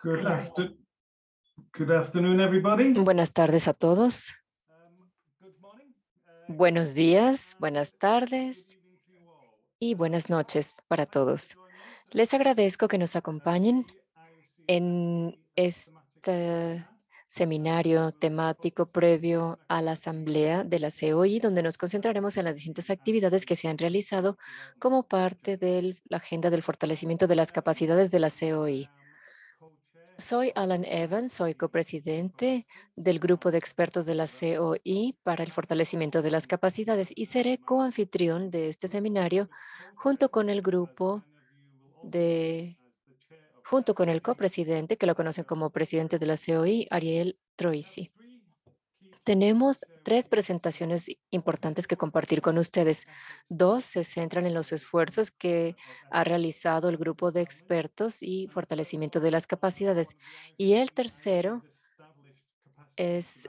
Good after good afternoon, everybody. Buenas tardes a todos. Good morning, Buenos días, and buenas good tardes evening to you all. y buenas noches para Thank you for todos. joining us Les agradezco que nos at acompañen the en ICAE thematic este seminar seminario temático focusing previo on a la activities asamblea de la COI, donde nos concentraremos en las distintas actividades que se han realizado como parte de la agenda del fortalecimiento de las capacidades de la I COI. am co-chair Soy of Alan Evans, soy the group of copresidente experts del grupo de on expertos de la COI para el fortalecimiento de las capacidades y seré coanfitrión de este seminario junto con el grupo de, junto con el copresidente, que lo conocen como presidente de la COI, Ariel Troisi. Tenemos tres presentaciones importantes que compartir con ustedes. Dos se centran en los esfuerzos que ha realizado el grupo de expertos y fortalecimiento de las capacidades. Y el tercero es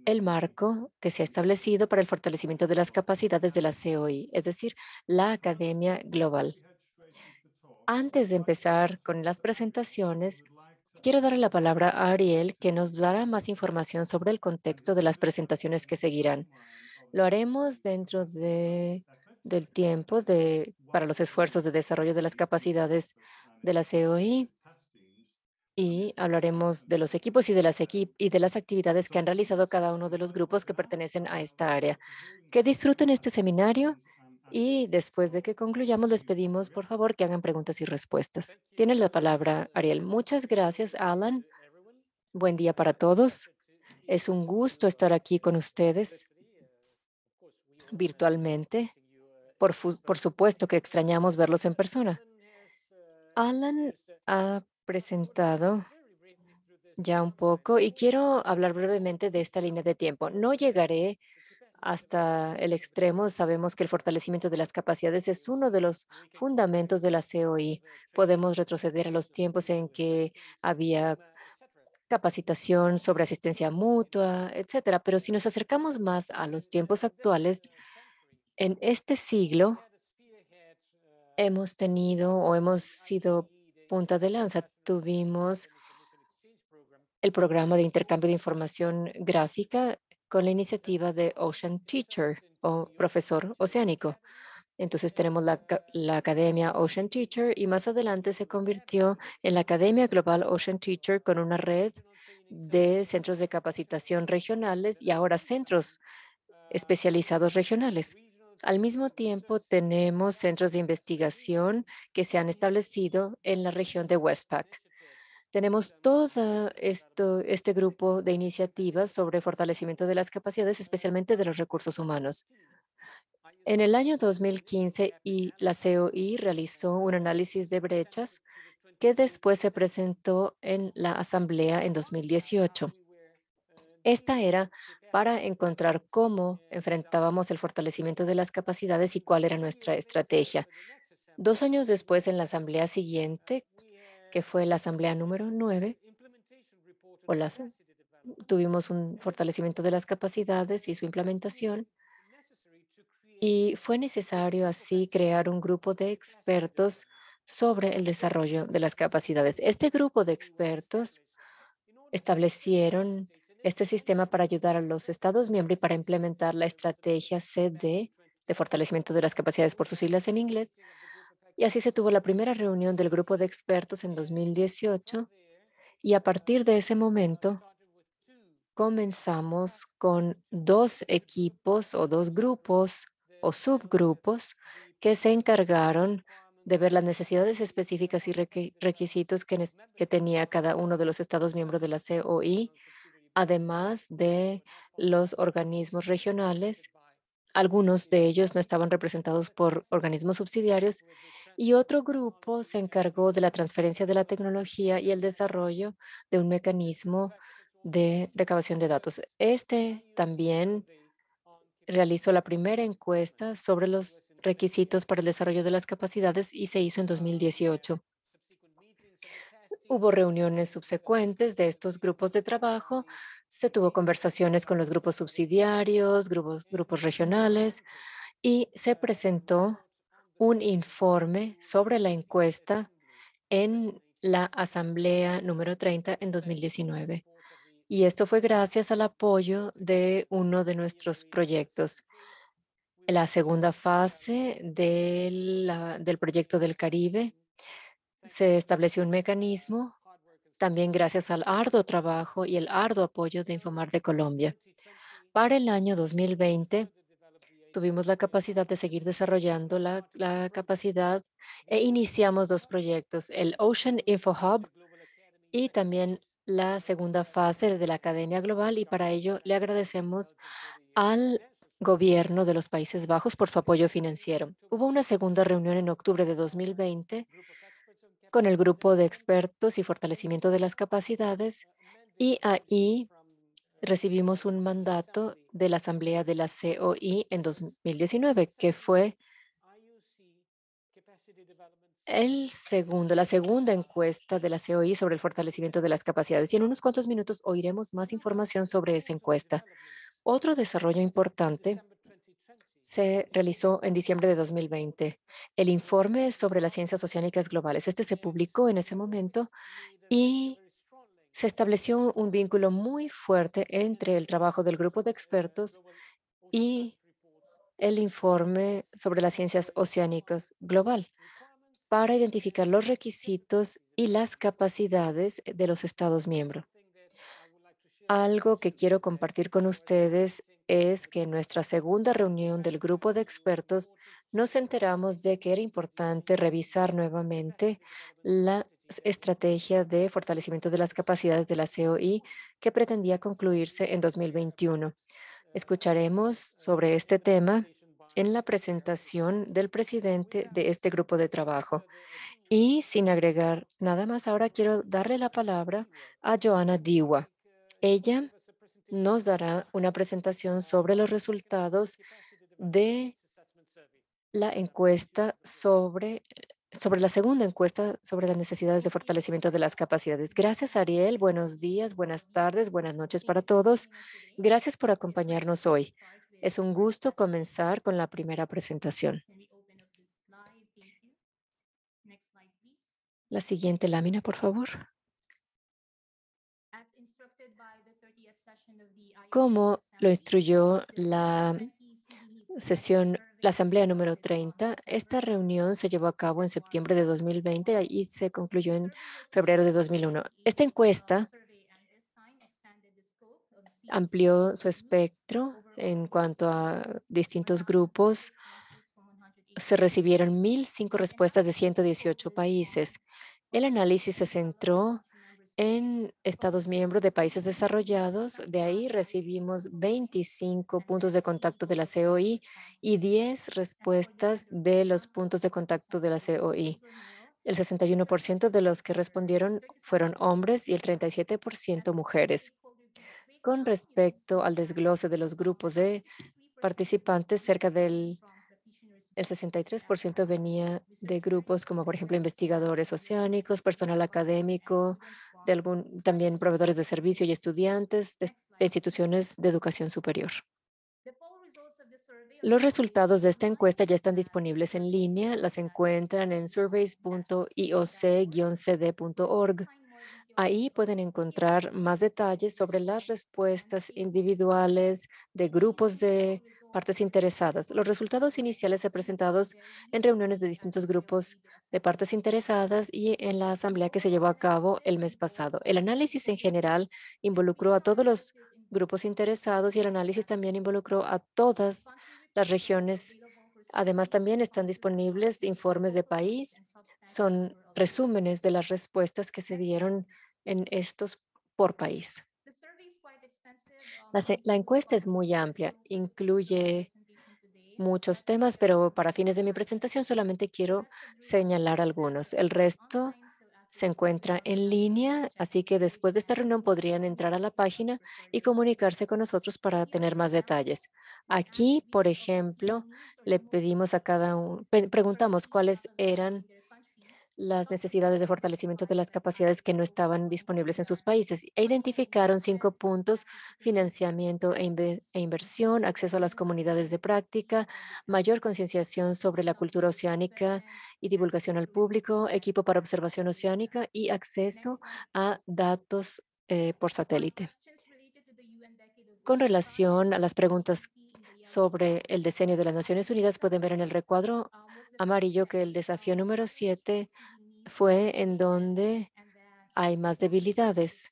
el marco que se ha establecido para el fortalecimiento de las capacidades de la COI, es decir, la Academia Global. Antes de empezar con las presentaciones, quiero darle la palabra a Ariel, que nos dará más información sobre el contexto de las presentaciones que seguirán. Lo haremos dentro del tiempo para los esfuerzos de desarrollo de las capacidades de la COI y hablaremos de los equipos y de las actividades que han realizado cada uno de los grupos que pertenecen a esta área. Que disfruten este seminario y después de que concluyamos les pedimos por favor que hagan preguntas y respuestas. Tiene la palabra Ariel. Muchas gracias, Alan. Buen día para todos. Es un gusto estar aquí con ustedes virtualmente. Por supuesto que extrañamos verlos en persona. Alan ha presentado ya un poco y quiero hablar brevemente de esta línea de tiempo. No llegaré hasta el extremo. Sabemos que el fortalecimiento de las capacidades es uno de los fundamentos de la COI. Podemos retroceder a los tiempos en que había capacitación sobre asistencia mutua, etcétera. Pero si nos acercamos más a los tiempos actuales, en este siglo hemos tenido o hemos sido punta de lanza. Tuvimos el programa de intercambio de información gráfica con la iniciativa de Ocean Teacher o profesor oceánico. Entonces tenemos la Academia Ocean Teacher y más adelante se convirtió en la Academia Global Ocean Teacher con una red de centros de capacitación regionales y ahora centros especializados regionales. Al mismo tiempo, tenemos centros de investigación que se han establecido en la región de Westpac. Tenemos todo este grupo de iniciativas sobre fortalecimiento de las capacidades, especialmente de los recursos humanos. En el año 2015, la COI realizó un análisis de brechas que después se presentó en la Asamblea en 2018. Esta era para encontrar cómo enfrentábamos el fortalecimiento de las capacidades y cuál era nuestra estrategia. 2 años después, en la Asamblea siguiente, que fue la Asamblea número 9, o tuvimos un fortalecimiento de las capacidades y su implementación, y fue necesario así crear un grupo de expertos sobre el desarrollo de las capacidades. Este grupo de expertos establecieron este sistema para ayudar a los Estados miembros y para implementar la estrategia CD de fortalecimiento de las capacidades por sus siglas en inglés. Y así se tuvo la primera reunión del grupo de expertos en 2018 y a partir de ese momento comenzamos con dos equipos o dos grupos o subgrupos que se encargaron de ver las necesidades específicas y requisitos que tenía cada uno de los Estados miembros de la COI, además de los organismos regionales. Algunos de ellos no estaban representados por organismos subsidiarios y otro grupo se encargó de la transferencia de la tecnología y el desarrollo de un mecanismo de recabación de datos. Este también realizó la primera encuesta sobre los requisitos para el desarrollo de las capacidades y se hizo en 2018. Hubo reuniones subsecuentes de estos grupos de trabajo, se tuvo conversaciones con los grupos subsidiarios, grupos regionales y se presentó un informe sobre la encuesta en la Asamblea número 30 en 2019. Y esto fue gracias al apoyo de uno de nuestros proyectos. La segunda fase del proyecto del Caribe se estableció un mecanismo también gracias al arduo trabajo y el arduo apoyo de Infomar de Colombia. Para el año 2020 tuvimos la capacidad de seguir desarrollando la capacidad e iniciamos dos proyectos, el Ocean Info Hub y también la segunda fase de la Academia Global, y para ello le agradecemos al gobierno de los Países Bajos por su apoyo financiero. Hubo una segunda reunión en octubre de 2020 con el grupo de expertos y fortalecimiento de las capacidades, y ahí recibimos un mandato de la Asamblea de la COI en 2019, que fue la segunda encuesta de la COI sobre el fortalecimiento de las capacidades. Y en unos cuantos minutos oiremos más información sobre esa encuesta. Otro desarrollo importante se realizó en diciembre de 2020, el informe sobre las ciencias oceánicas globales. Este se publicó en ese momento y se estableció un vínculo muy fuerte entre el trabajo del grupo de expertos y el informe sobre las ciencias oceánicas global para identificar los requisitos y las capacidades de los Estados miembros. Algo que quiero compartir con ustedes es que en nuestra segunda reunión del grupo de expertos nos enteramos de que era importante revisar nuevamente la estrategia de fortalecimiento de las capacidades de la COI que pretendía concluirse en 2021. Escucharemos sobre este tema en la presentación del presidente de este grupo de trabajo. Y sin agregar nada más, ahora quiero darle la palabra a Joanna Diwa. Ella nos dará una presentación sobre los resultados de la encuesta sobre la segunda encuesta sobre las necesidades de fortalecimiento de las capacidades. Gracias, Ariel. Buenos días, buenas tardes, buenas noches para todos. Gracias por acompañarnos hoy. Es un gusto comenzar con la primera presentación. La siguiente lámina, por favor. Como lo instruyó la asamblea número 30, esta reunión se llevó a cabo en septiembre de 2020 y se concluyó en febrero de 2001. Esta encuesta amplió su espectro en cuanto a distintos grupos. Se recibieron 1,005 respuestas de 118 países. El análisis se centró en Estados miembros de países desarrollados. De ahí recibimos 25 puntos de contacto de la COI y 10 respuestas de los puntos de contacto de la COI. El 61% de los que respondieron fueron hombres y el 37% mujeres. Con respecto al desglose de los grupos de participantes, cerca del el 63% venía de grupos como, por ejemplo, investigadores oceánicos, personal académico, también proveedores de servicio y estudiantes de instituciones de educación superior. Los resultados de esta encuesta ya están disponibles en línea. Las encuentran en surveys.ioc-cd.org. Ahí pueden encontrar más detalles sobre las respuestas individuales de grupos de partes interesadas. Los resultados iniciales se presentados en reuniones de distintos grupos de partes interesadas y en la asamblea que se llevó a cabo el mes pasado. El análisis en general involucró a todos los grupos interesados y el análisis también involucró a todas las regiones. Además, también están disponibles informes de país. Son resúmenes de las respuestas que se dieron en estos por país. La encuesta es muy amplia, incluye muchos temas, pero para fines de mi presentación solamente quiero señalar algunos. El resto se encuentra en línea, así que después de esta reunión podrían entrar a la página y comunicarse con nosotros para tener más detalles. Aquí, por ejemplo, le pedimos a cada uno, preguntamos cuáles eran las necesidades de fortalecimiento de las capacidades que no estaban disponibles en sus países e identificaron 5 puntos: financiamiento e inversión, acceso a las comunidades de práctica, mayor concienciación sobre la cultura oceánica y divulgación al público, equipo para observación oceánica y acceso a datos por satélite. Con relación a las preguntas sobre el diseño de las Naciones Unidas, pueden ver en el recuadro amarillo que el desafío número 7 fue en donde hay más debilidades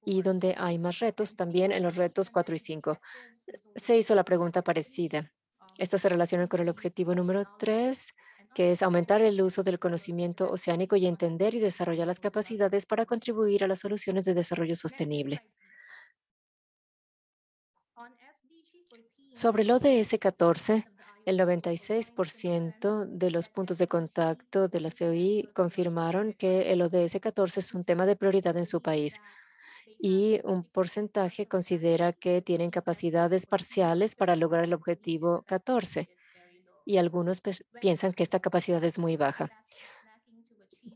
y donde hay más retos, también en los retos 4 y 5. Se hizo la pregunta parecida. Esto se relaciona con el objetivo número 3, que es aumentar el uso del conocimiento oceánico y entender y desarrollar las capacidades para contribuir a las soluciones de desarrollo sostenible. Sobre el ODS 14, el 96% de los puntos de contacto de la COI confirmaron que el ODS 14 es un tema de prioridad en su país y un porcentaje considera que tienen capacidades parciales para lograr el objetivo 14 y algunos piensan que esta capacidad es muy baja.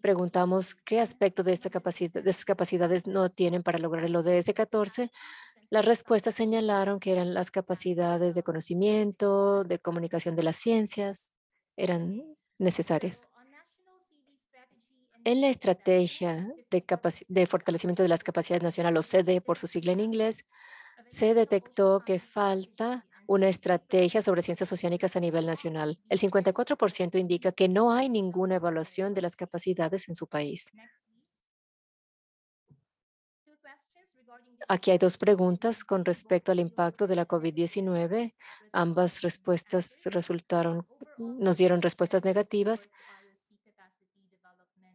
Preguntamos qué aspecto de, esta capacidad, de esas capacidades no tienen para lograr el ODS 14. Las respuestas señalaron que eran las capacidades de conocimiento, de comunicación de las ciencias, eran necesarias. En la estrategia de fortalecimiento de las capacidades nacionales, o CD por su sigla en inglés, se detectó que falta una estrategia sobre ciencias oceánicas a nivel nacional. El 54% indica que no hay ninguna evaluación de las capacidades en su país. Aquí hay dos preguntas con respecto al impacto de la COVID-19. Ambas respuestas nos dieron respuestas negativas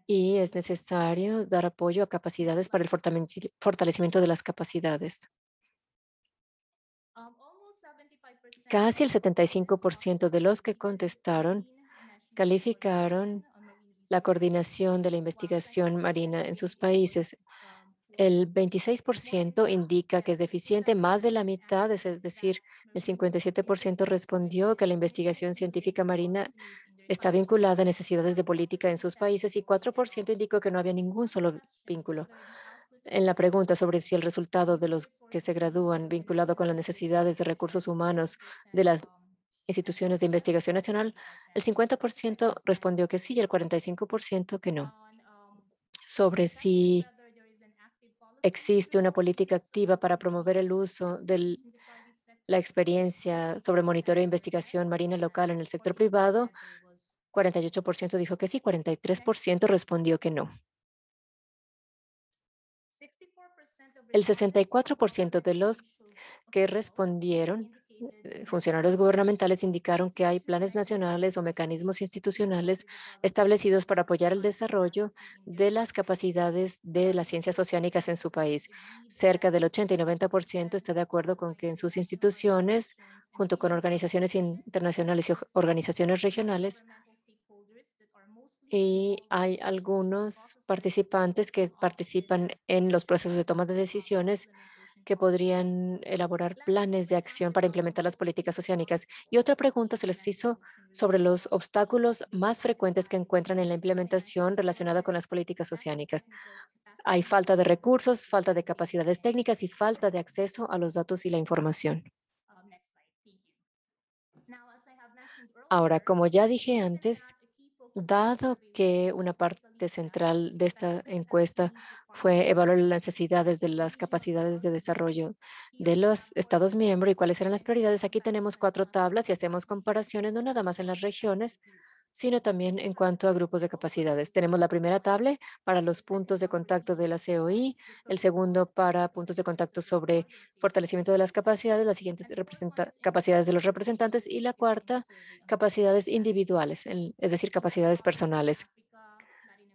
y es necesario dar apoyo a capacidades para el fortalecimiento de las capacidades. Casi el 75% de los que contestaron calificaron la coordinación de la investigación marina en sus países. El 26% indica que es deficiente, más de la mitad, es decir, el 57% respondió que la investigación científica marina está vinculada a necesidades de política en sus países y 4% indicó que no había ningún solo vínculo. En la pregunta sobre si el resultado de los que se gradúan vinculado con las necesidades de recursos humanos de las instituciones de investigación nacional, el 50% respondió que sí y el 45% que no. Sobre si existe una política activa para promover el uso de la experiencia sobre monitoreo e investigación marina local en el sector privado, 48% dijo que sí, 43% respondió que no. El 64% de los que respondieron, funcionarios gubernamentales, indicaron que hay planes nacionales o mecanismos institucionales establecidos para apoyar el desarrollo de las capacidades de las ciencias oceánicas en su país. Cerca del 80 y 90% está de acuerdo con que en sus instituciones, junto con organizaciones internacionales y organizaciones regionales, y hay algunos participantes que participan en los procesos de toma de decisiones que podrían elaborar planes de acción para implementar las políticas oceánicas. Y otra pregunta se les hizo sobre los obstáculos más frecuentes que encuentran en la implementación relacionada con las políticas oceánicas. Hay falta de recursos, falta de capacidades técnicas y falta de acceso a los datos y la información. Ahora, como ya dije antes, dado que una parte central de esta encuesta fue evaluar las necesidades de las capacidades de desarrollo de los Estados miembros y cuáles eran las prioridades, aquí tenemos 4 tablas y hacemos comparaciones no nada más en las regiones, sino también en cuanto a grupos de capacidades. Tenemos la primera tabla para los puntos de contacto de la COI, el segundo para puntos de contacto sobre fortalecimiento de las capacidades, las siguientes capacidades de los representantes y la cuarta, capacidades individuales, es decir, capacidades personales.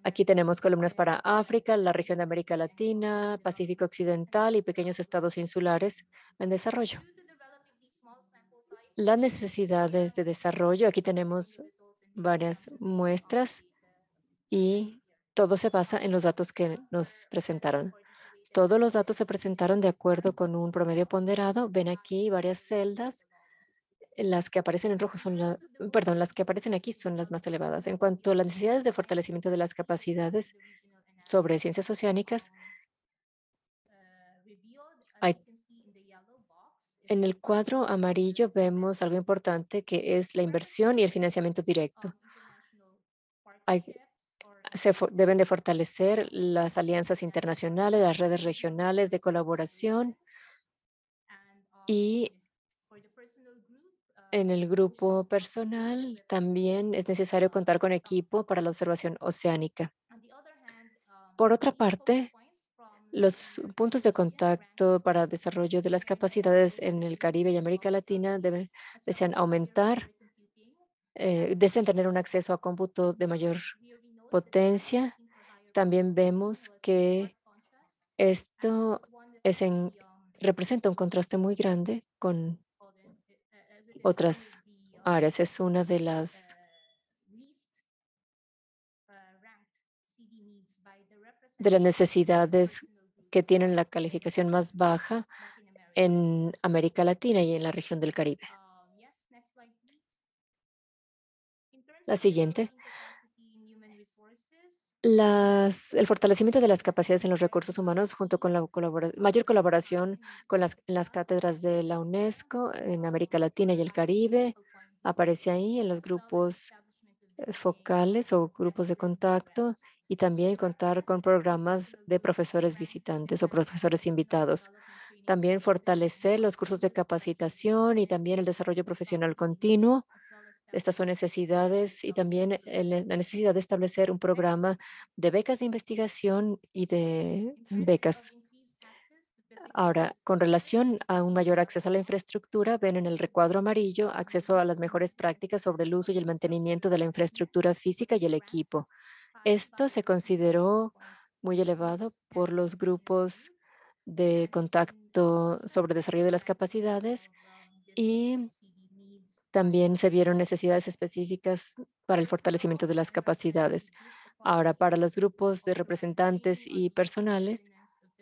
Aquí tenemos columnas para África, la región de América Latina, Pacífico Occidental y pequeños estados insulares en desarrollo. Las necesidades de desarrollo, aquí tenemos varias muestras y todo se basa en los datos que nos presentaron. Todos los datos se presentaron de acuerdo con un promedio ponderado. Ven aquí varias celdas Las que aparecen en rojo son perdón, las que aparecen aquí son las más elevadas. En cuanto a las necesidades de fortalecimiento de las capacidades sobre ciencias oceánicas, hay, en el cuadro amarillo vemos algo importante que es la inversión y el financiamiento directo. Hay, deben de fortalecer las alianzas internacionales, las redes regionales de colaboración y en el grupo personal también es necesario contar con equipo para la observación oceánica. Por otra parte, los puntos de contacto para desarrollo de las capacidades en el Caribe y América Latina desean aumentar, desean tener un acceso a cómputo de mayor potencia. También vemos que esto representa un contraste muy grande con otras áreas. Es una de las necesidades que tienen la calificación más baja en América Latina y en la región del Caribe. La siguiente. El fortalecimiento de las capacidades en los recursos humanos junto con la mayor colaboración con en las cátedras de la UNESCO en América Latina y el Caribe aparece ahí en los grupos focales o grupos de contacto y también contar con programas de profesores visitantes o profesores invitados. También fortalecer los cursos de capacitación y también el desarrollo profesional continuo. Estas son necesidades y también la necesidad de establecer un programa de becas de investigación y de becas. Ahora, con relación a un mayor acceso a la infraestructura, ven en el recuadro amarillo acceso a las mejores prácticas sobre el uso y el mantenimiento de la infraestructura física y el equipo. Esto se consideró muy elevado por los grupos de contacto sobre desarrollo de las capacidades y también se vieron necesidades específicas para el fortalecimiento de las capacidades. Ahora, para los grupos de representantes y personales,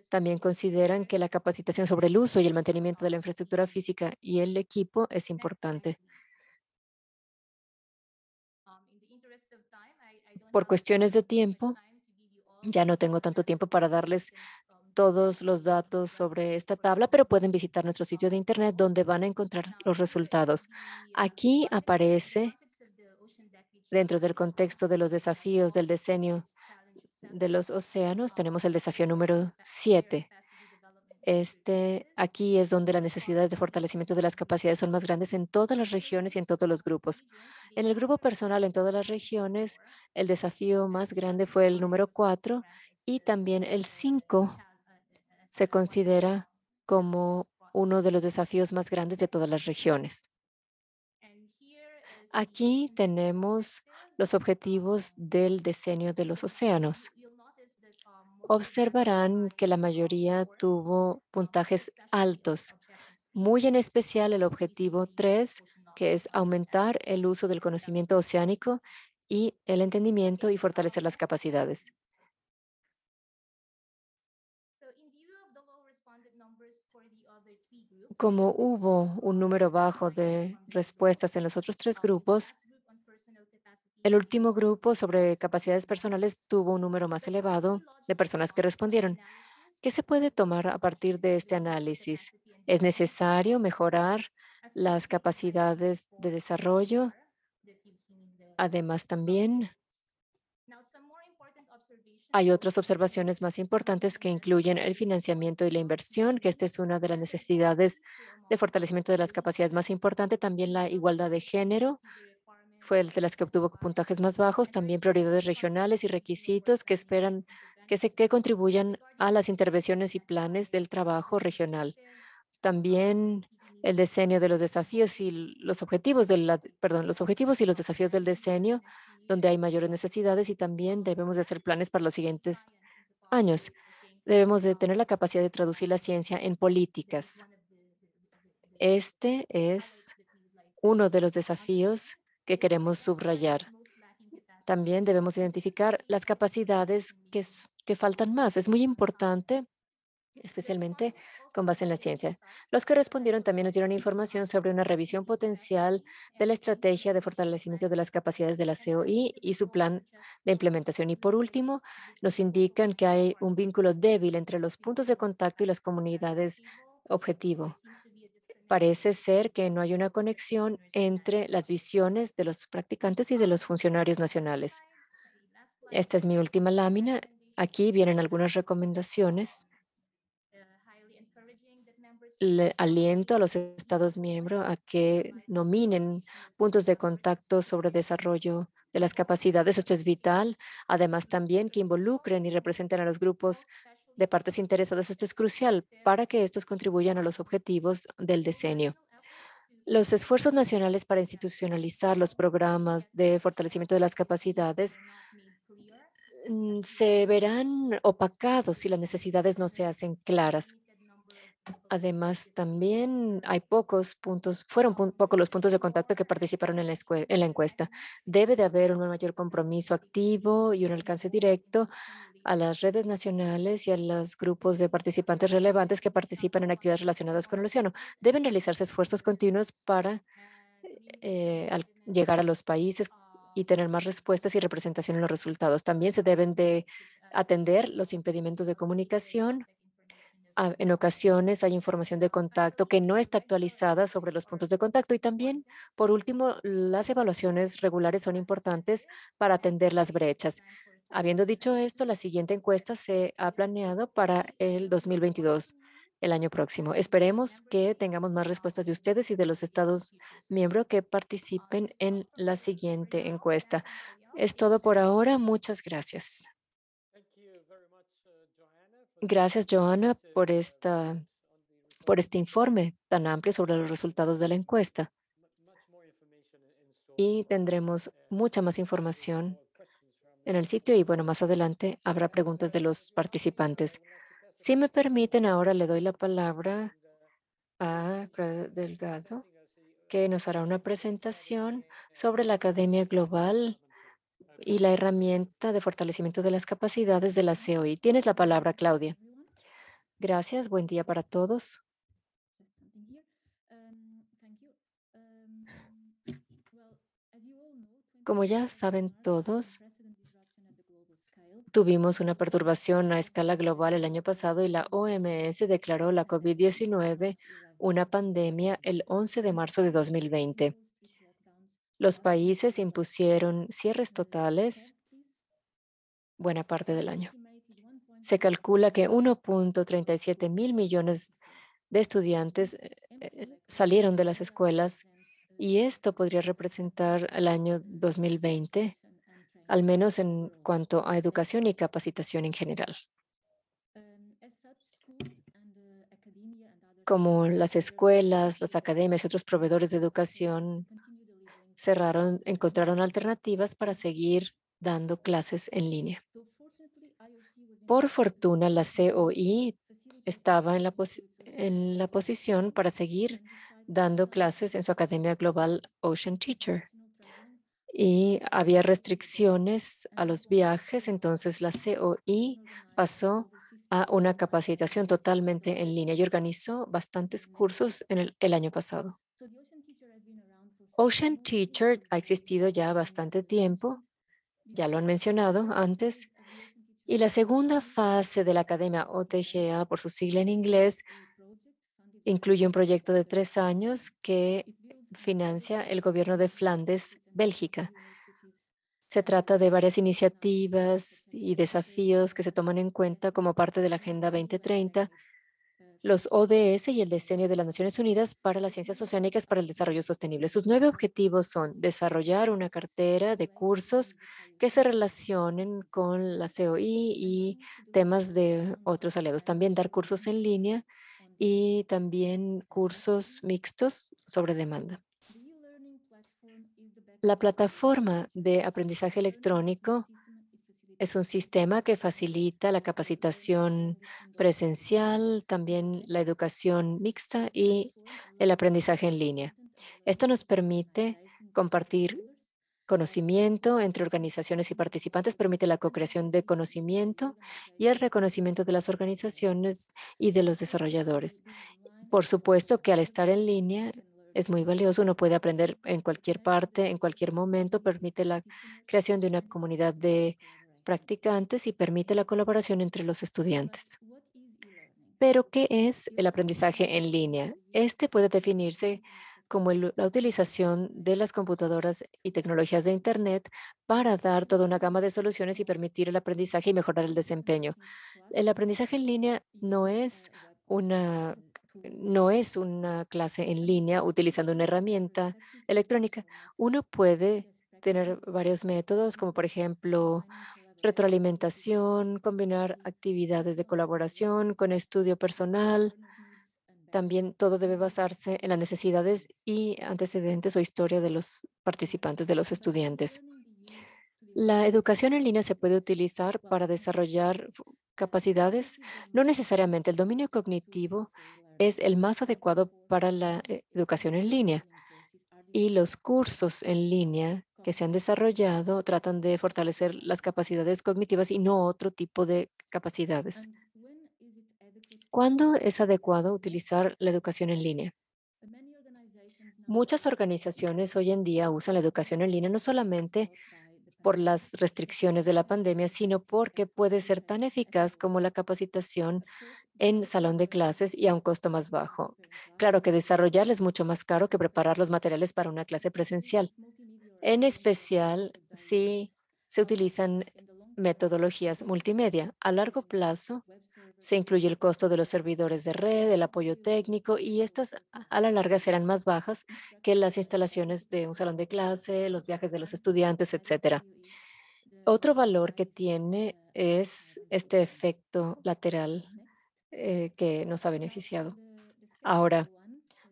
también consideran que la capacitación sobre el uso y el mantenimiento de la infraestructura física y el equipo es importante. Por cuestiones de tiempo, ya no tengo tanto tiempo para darles todos los datos sobre esta tabla, pero pueden visitar nuestro sitio de internet donde van a encontrar los resultados. Aquí aparece, dentro del contexto de los desafíos del diseño de los océanos, tenemos el desafío número 7. Aquí es donde las necesidades de fortalecimiento de las capacidades son más grandes en todas las regiones y en todos los grupos. En el grupo personal, en todas las regiones, el desafío más grande fue el número 4 y también el 5 se considera como uno de los desafíos más grandes de todas las regiones. Aquí tenemos los objetivos del diseño de los océanos. Observarán que la mayoría tuvo puntajes altos, muy en especial el objetivo 3, que es aumentar el uso del conocimiento oceánico y el entendimiento y fortalecer las capacidades. Como hubo un número bajo de respuestas en los otros tres grupos, el último grupo sobre capacidades personales tuvo un número más elevado de personas que respondieron. ¿Qué se puede tomar a partir de este análisis? ¿Es necesario mejorar las capacidades de desarrollo? Además, también hay otras observaciones más importantes que incluyen el financiamiento y la inversión, que esta es una de las necesidades de fortalecimiento de las capacidades más importante. También la igualdad de género fue el de las que obtuvo puntajes más bajos. También prioridades regionales y requisitos que esperan que contribuyan a las intervenciones y planes del trabajo regional. También el diseño de los desafíos y los objetivos los objetivos y los desafíos del diseño, donde hay mayores necesidades y también debemos de hacer planes para los siguientes años. Debemos de tener la capacidad de traducir la ciencia en políticas. Este es uno de los desafíos que queremos subrayar. También debemos identificar las capacidades que faltan más. Es muy importante especialmente con base en la ciencia. Los que respondieron también nos dieron información sobre una revisión potencial de la estrategia de fortalecimiento de las capacidades de la COI y su plan de implementación. Y por último, nos indican que hay un vínculo débil entre los puntos de contacto y las comunidades objetivo. Parece ser que no hay una conexión entre las visiones de los practicantes y de los funcionarios nacionales. Esta es mi última lámina. Aquí vienen algunas recomendaciones. Le aliento a los Estados miembros a que nominen puntos de contacto sobre desarrollo de las capacidades. Esto es vital. Además, también que involucren y representen a los grupos de partes interesadas. Esto es crucial para que estos contribuyan a los objetivos del decenio. Los esfuerzos nacionales para institucionalizar los programas de fortalecimiento de las capacidades se verán opacados si las necesidades no se hacen claras. Además, también hay pocos puntos, fueron pocos los puntos de contacto que participaron en la encuesta. Debe de haber un mayor compromiso activo y un alcance directo a las redes nacionales y a los grupos de participantes relevantes que participan en actividades relacionadas con el océano. Deben realizarse esfuerzos continuos para al llegar a los países y tener más respuestas y representación en los resultados. También se deben de atender los impedimentos de comunicación. En ocasiones hay información de contacto que no está actualizada sobre los puntos de contacto y también, por último, las evaluaciones regulares son importantes para atender las brechas. Habiendo dicho esto, la siguiente encuesta se ha planeado para el 2022, el año próximo. Esperemos que tengamos más respuestas de ustedes y de los Estados miembros que participen en la siguiente encuesta. Es todo por ahora. Muchas gracias. Gracias, Johanna, por este informe tan amplio sobre los resultados de la encuesta. Y tendremos mucha más información en el sitio y bueno, más adelante habrá preguntas de los participantes. Si me permiten, ahora le doy la palabra a Claudia Delgado, que nos hará una presentación sobre la Academia Global y la herramienta de fortalecimiento de las capacidades de la COI. Tienes la palabra, Claudia. Gracias, buen día para todos. Como ya saben todos, tuvimos una perturbación a escala global el año pasado y la OMS declaró la COVID-19 una pandemia el 11 de marzo de 2020. Los países impusieron cierres totales buena parte del año. Se calcula que 1.37 mil millones de estudiantes salieron de las escuelas y esto podría representar el año 2020, al menos en cuanto a educación y capacitación en general. Como las escuelas, las academias y otros proveedores de educación cerraron, encontraron alternativas para seguir dando clases en línea. Por fortuna, la COI estaba en la posición para seguir dando clases en su academia global Ocean Teacher. Y había restricciones a los viajes, entonces la COI pasó a una capacitación totalmente en línea y organizó bastantes cursos en el año pasado. Ocean Teacher ha existido ya bastante tiempo, ya lo han mencionado antes, y la segunda fase de la Academia OTGA, por su sigla en inglés, incluye un proyecto de 3 años que financia el gobierno de Flandes, Bélgica. Se trata de varias iniciativas y desafíos que se toman en cuenta como parte de la Agenda 2030, los ODS y el Decenio de las Naciones Unidas para las Ciencias Oceánicas para el Desarrollo Sostenible. Sus 9 objetivos son desarrollar una cartera de cursos que se relacionen con la COI y temas de otros aliados. También dar cursos en línea y también cursos mixtos sobre demanda. La plataforma de aprendizaje electrónico es un sistema que facilita la capacitación presencial, también la educación mixta y el aprendizaje en línea. Esto nos permite compartir conocimiento entre organizaciones y participantes, permite la co-creación de conocimiento y el reconocimiento de las organizaciones y de los desarrolladores. Por supuesto que al estar en línea es muy valioso, uno puede aprender en cualquier parte, en cualquier momento, permite la creación de una comunidad de practicantes y permite la colaboración entre los estudiantes. Pero, ¿qué es el aprendizaje en línea? Este puede definirse como la utilización de las computadoras y tecnologías de Internet para dar toda una gama de soluciones y permitir el aprendizaje y mejorar el desempeño. El aprendizaje en línea una, no es una clase en línea utilizando una herramienta electrónica. Uno puede tener varios métodos, como por ejemplo retroalimentación, combinar actividades de colaboración con estudio personal. También todo debe basarse en las necesidades y antecedentes o historia de los participantes, de los estudiantes. La educación en línea se puede utilizar para desarrollar capacidades. No necesariamente el dominio cognitivo es el más adecuado para la educación en línea. Y los cursos en línea que se han desarrollado tratan de fortalecer las capacidades cognitivas y no otro tipo de capacidades. ¿Cuándo es adecuado utilizar la educación en línea? Muchas organizaciones hoy en día usan la educación en línea no solamente por las restricciones de la pandemia, sino porque puede ser tan eficaz como la capacitación en salón de clases y a un costo más bajo. Claro que desarrollarla es mucho más caro que preparar los materiales para una clase presencial. En especial si se utilizan metodologías multimedia. A largo plazo se incluye el costo de los servidores de red, el apoyo técnico y estas a la larga serán más bajas que las instalaciones de un salón de clase, los viajes de los estudiantes, etcétera. Otro valor que tiene es este efecto lateral que nos ha beneficiado. Ahora,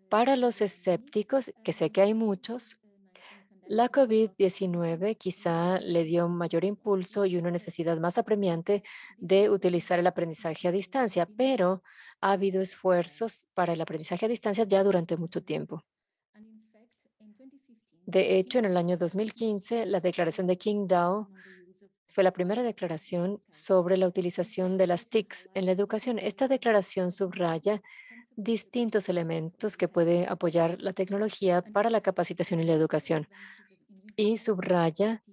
para los escépticos, que sé que hay muchos, la COVID-19 quizá le dio mayor impulso y una necesidad más apremiante de utilizar el aprendizaje a distancia, pero ha habido esfuerzos para el aprendizaje a distancia ya durante mucho tiempo. De hecho, en el año 2015, la declaración de Qingdao fue la primera declaración sobre la utilización de las TICs en la educación. Esta declaración subraya distintos elementos que puede apoyar la tecnología para la capacitación y la educación y subraya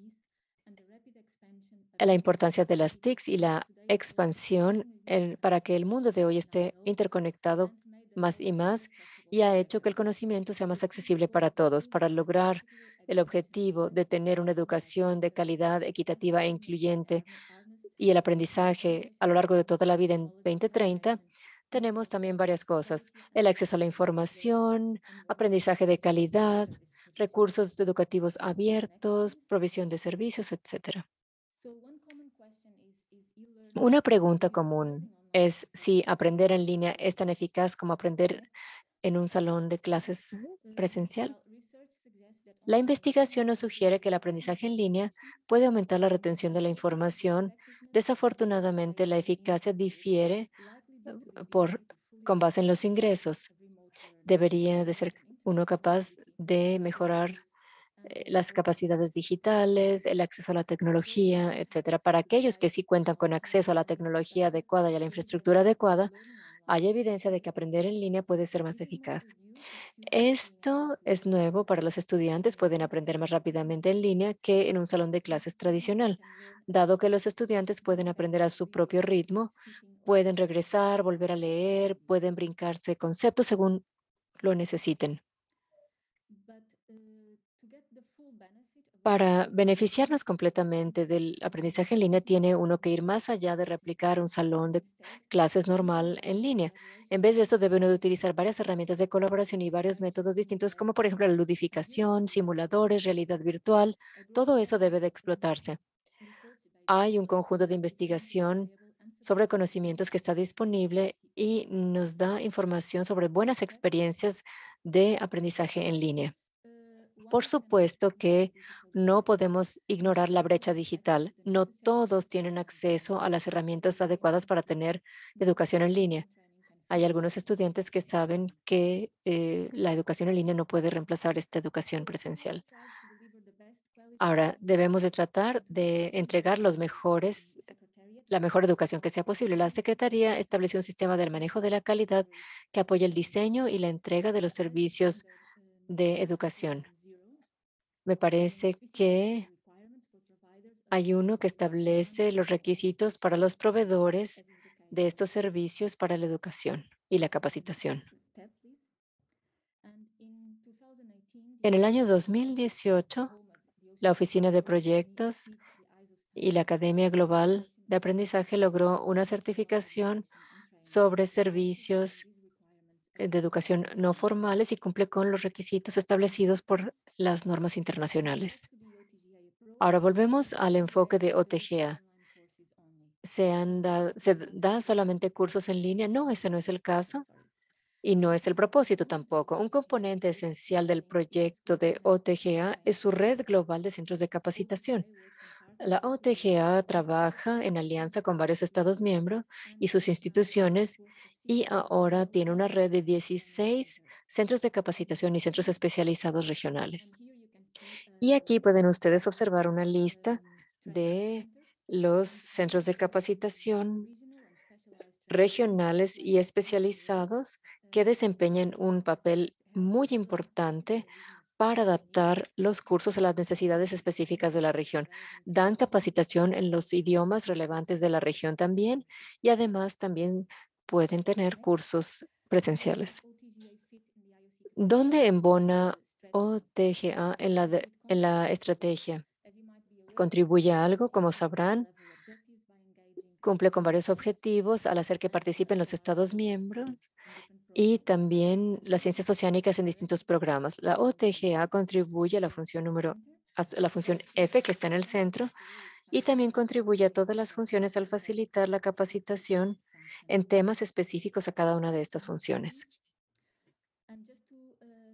la importancia de las TICs y la expansión para que el mundo de hoy esté interconectado más y más y ha hecho que el conocimiento sea más accesible para todos. Para lograr el objetivo de tener una educación de calidad, equitativa e incluyente y el aprendizaje a lo largo de toda la vida en 2030, tenemos también varias cosas. El acceso a la información, aprendizaje de calidad, recursos educativos abiertos, provisión de servicios, etcétera. Una pregunta común es si aprender en línea es tan eficaz como aprender en un salón de clases presencial. La investigación nos sugiere que el aprendizaje en línea puede aumentar la retención de la información. Desafortunadamente, la eficacia difiere por, con base en los ingresos. Debería de ser uno capaz de mejorar las capacidades digitales, el acceso a la tecnología, etcétera. Para aquellos que sí cuentan con acceso a la tecnología adecuada y a la infraestructura adecuada, hay evidencia de que aprender en línea puede ser más eficaz. Esto es nuevo para los estudiantes, pueden aprender más rápidamente en línea que en un salón de clases tradicional, dado que los estudiantes pueden aprender a su propio ritmo, pueden regresar, volver a leer, pueden brincarse conceptos según lo necesiten. Para beneficiarnos completamente del aprendizaje en línea, tiene uno que ir más allá de replicar un salón de clases normal en línea. En vez de esto, debe uno de utilizar varias herramientas de colaboración y varios métodos distintos, como por ejemplo la ludificación, simuladores, realidad virtual. Todo eso debe de explotarse. Hay un conjunto de investigación sobre conocimientos que está disponible y nos da información sobre buenas experiencias de aprendizaje en línea. Por supuesto que no podemos ignorar la brecha digital. No todos tienen acceso a las herramientas adecuadas para tener educación en línea. Hay algunos estudiantes que saben que la educación en línea no puede reemplazar esta educación presencial. Ahora, debemos de tratar de entregar la mejor educación que sea posible. La Secretaría estableció un sistema del manejo de la calidad que apoya el diseño y la entrega de los servicios de educación. Me parece que hay uno que establece los requisitos para los proveedores de estos servicios para la educación y la capacitación. En el año 2018, la Oficina de Proyectos y la Academia Global de Aprendizaje logró una certificación sobre servicios de educación no formales y cumple con los requisitos establecidos por las normas internacionales. Ahora volvemos al enfoque de OTGA. ¿Se da solamente cursos en línea? No, ese no es el caso y no es el propósito tampoco. Un componente esencial del proyecto de OTGA es su red global de centros de capacitación. La OTGA trabaja en alianza con varios Estados miembros y sus instituciones y ahora tiene una red de 16 centros de capacitación y centros especializados regionales. Y aquí pueden ustedes observar una lista de los centros de capacitación regionales y especializados que desempeñan un papel muy importante para adaptar los cursos a las necesidades específicas de la región. Dan capacitación en los idiomas relevantes de la región también y además también pueden tener cursos presenciales. ¿Dónde embona OTGA en la estrategia? ¿Contribuye a algo? Como sabrán, cumple con varios objetivos al hacer que participen los Estados miembros y también las ciencias oceánicas en distintos programas. La OTGA contribuye a la a la función F que está en el centro y también contribuye a todas las funciones al facilitar la capacitación en temas específicos a cada una de estas funciones.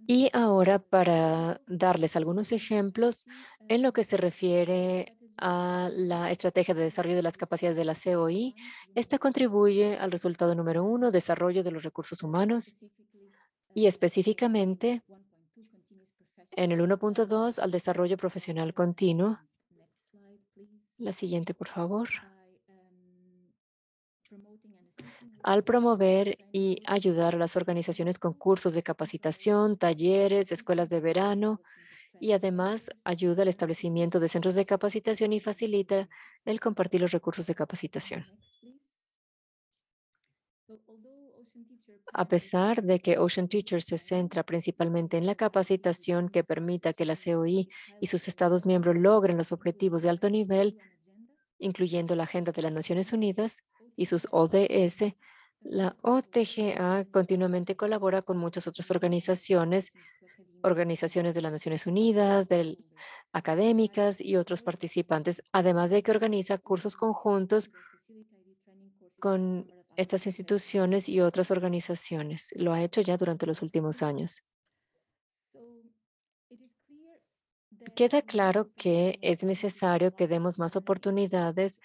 Y ahora para darles algunos ejemplos en lo que se refiere a la estrategia de desarrollo de las capacidades de la COI, esta contribuye al resultado número uno, desarrollo de los recursos humanos, y específicamente en el 1.2 al desarrollo profesional continuo. La siguiente, por favor. Al promover y ayudar a las organizaciones con cursos de capacitación, talleres, escuelas de verano y además ayuda al establecimiento de centros de capacitación y facilita el compartir los recursos de capacitación. A pesar de que Ocean Teachers se centra principalmente en la capacitación que permita que la COI y sus Estados miembros logren los objetivos de alto nivel, incluyendo la Agenda de las Naciones Unidas y sus ODS, la OTGA continuamente colabora con muchas otras organizaciones de las Naciones Unidas, académicas y otros participantes, además de que organiza cursos conjuntos con estas instituciones y otras organizaciones. Lo ha hecho ya durante los últimos años. Queda claro que es necesario que demos más oportunidades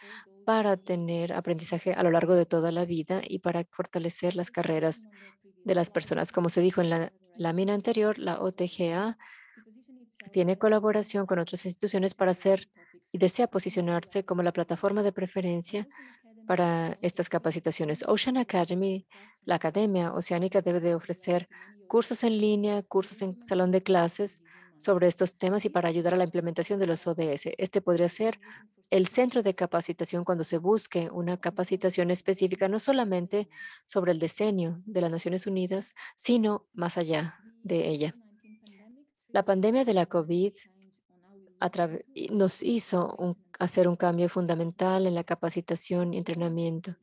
para tener aprendizaje a lo largo de toda la vida y para fortalecer las carreras de las personas. Como se dijo en la lámina anterior, la OTGA tiene colaboración con otras instituciones para hacer y desea posicionarse como la plataforma de preferencia para estas capacitaciones. Ocean Academy, la Academia Oceánica, debe de ofrecer cursos en línea, cursos en salón de clases sobre estos temas y para ayudar a la implementación de los ODS. Este podría ser el centro de capacitación cuando se busque una capacitación específica, no solamente sobre el diseño de las Naciones Unidas, sino más allá de ella. La pandemia de la COVID nos hizo hacer un cambio fundamental en la capacitación y entrenamiento.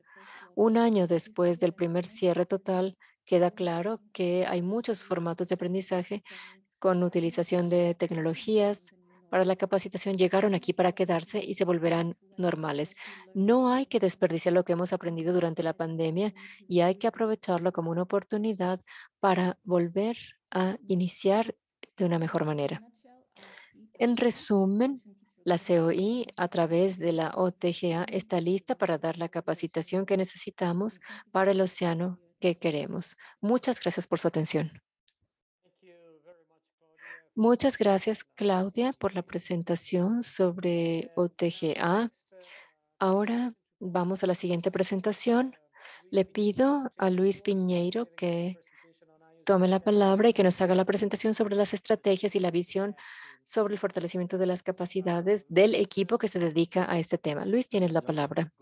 Un año después del primer cierre total, queda claro que hay muchos formatos de aprendizaje con utilización de tecnologías para la capacitación llegaron aquí para quedarse y se volverán normales. No hay que desperdiciar lo que hemos aprendido durante la pandemia y hay que aprovecharlo como una oportunidad para volver a iniciar de una mejor manera. En resumen, la COI a través de la OTGA está lista para dar la capacitación que necesitamos para el océano que queremos. Muchas gracias por su atención. Muchas gracias, Claudia, por la presentación sobre OTGA. Ahora vamos a la siguiente presentación. Le pido a Luis Piñeiro que tome la palabra y que nos haga la presentación sobre las estrategias y la visión sobre el fortalecimiento de las capacidades del equipo que se dedica a este tema. Luis, tienes la palabra.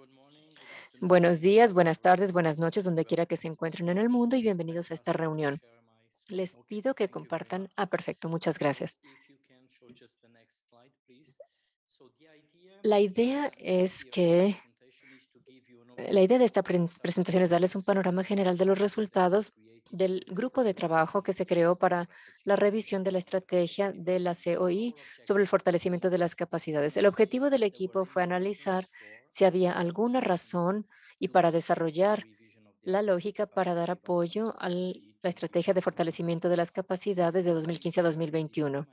Buenos días, buenas tardes, buenas noches, donde quiera que se encuentren en el mundo y bienvenidos a esta reunión. Les pido que compartan. Perfecto, muchas gracias. La idea es que la idea de esta presentación es darles un panorama general de los resultados del grupo de trabajo que se creó para la revisión de la estrategia de la COI sobre el fortalecimiento de las capacidades. El objetivo del equipo fue analizar si había alguna razón y para desarrollar la lógica para dar apoyo a la estrategia de fortalecimiento de las capacidades de 2015 a 2021.